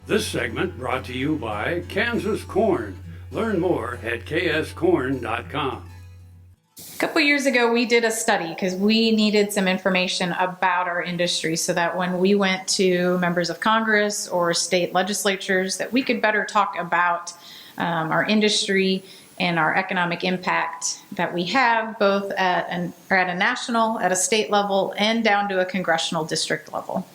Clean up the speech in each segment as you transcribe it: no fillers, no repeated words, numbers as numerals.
This segment brought to you by Kansas Corn. Learn more at kscorn.com. A couple years ago, we did a study because we needed some information about our industry so that when we went to members of Congress or state legislatures, that we could better talk about our industry and our economic impact that we have both at a national, at a state level, and down to a congressional district level.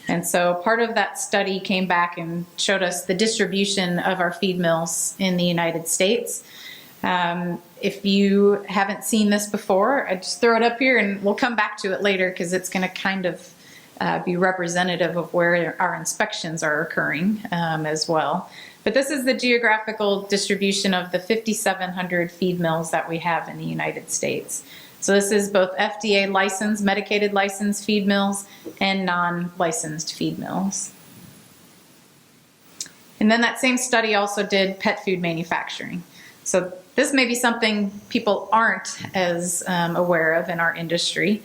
And so part of that study came back and showed us the distribution of our feed mills in the United States. If you haven't seen this before, I just throw it up here and we'll come back to it later because it's going to kind of be representative of where our inspections are occurring as well. But this is the geographical distribution of the 5,700 feed mills that we have in the United States. So this is both FDA licensed, medicated licensed feed mills and non-licensed feed mills. And then that same study also did pet food manufacturing. So this may be something people aren't as aware of in our industry,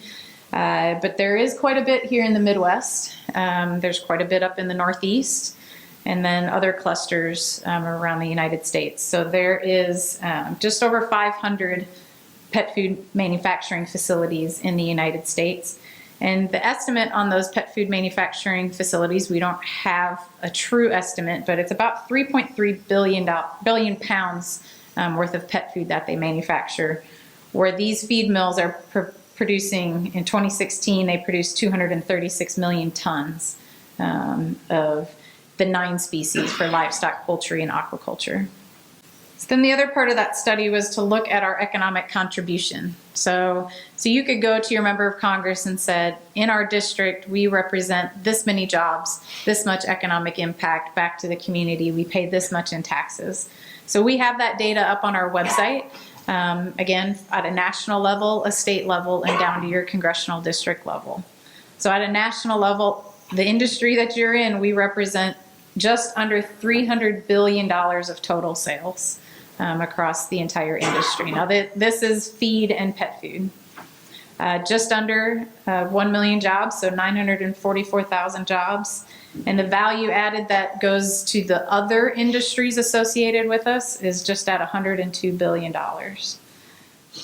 but there is quite a bit here in the Midwest. There's quite a bit up in the Northeast, and then other clusters around the United States. So there is just over 500 pet food manufacturing facilities in the United States. And the estimate on those pet food manufacturing facilities, we don't have a true estimate, but it's about 3.3 billion pounds worth of pet food that they manufacture, where these feed mills are producing, in 2016, they produced 236 million tons of the 9 species for livestock, poultry, and aquaculture. So then the other part of that study was to look at our economic contribution. So you could go to your member of Congress and said, in our district, we represent this many jobs, this much economic impact back to the community, we pay this much in taxes. So we have that data up on our website, again, at a national level, a state level, and down to your congressional district level. So at a national level, the industry that you're in, we represent just under $300 billion of total sales across the entire industry. Now, this is feed and pet food. Just under 1 million jobs, so 944,000 jobs. And the value added that goes to the other industries associated with us is just at $102 billion.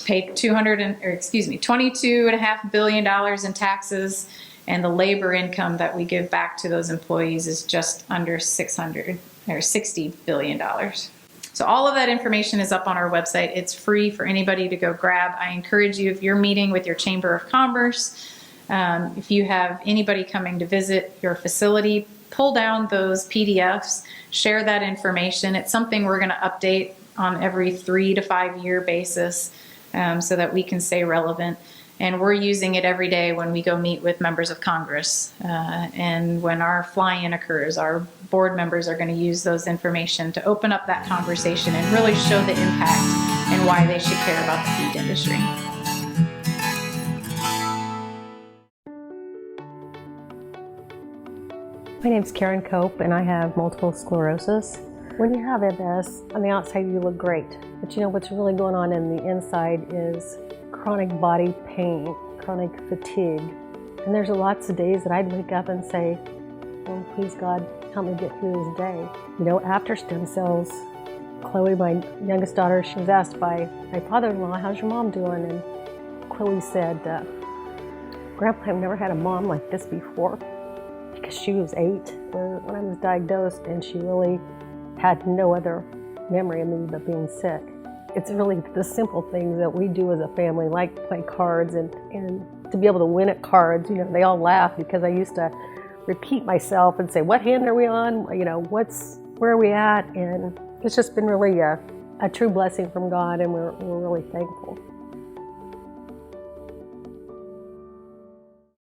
Paid $22.5 billion in taxes, and the labor income that we give back to those employees is just under $60 billion. So all of that information is up on our website. It's free for anybody to go grab. I encourage you, if you're meeting with your Chamber of Commerce, if you have anybody coming to visit your facility, pull down those PDFs, share that information. It's something we're going to update on every 3 to 5 year basis so that we can stay relevant. And we're using it every day when we go meet with members of Congress. And when our fly-in occurs, our board members are going to use those information to open up that conversation and really show the impact and why they should care about the feed industry. My name's Karen Cope, and I have multiple sclerosis. When you have MS, on the outside you look great, but you know what's really going on in the inside is chronic body pain, chronic fatigue. And there's lots of days that I'd wake up and say, oh, please God, help me get through this day. You know, after stem cells, Chloe, my youngest daughter, she was asked by my father-in-law, how's your mom doing? And Chloe said, Grandpa, I've never had a mom like this before, because she was 8 when I was diagnosed, and she really had no other memory of me but being sick. It's really the simple things that we do as a family, like play cards and to be able to win at cards. You know, they all laugh because I used to repeat myself and say, what hand are we on? You know, where are we at? And it's just been really a true blessing from God, and we're really thankful.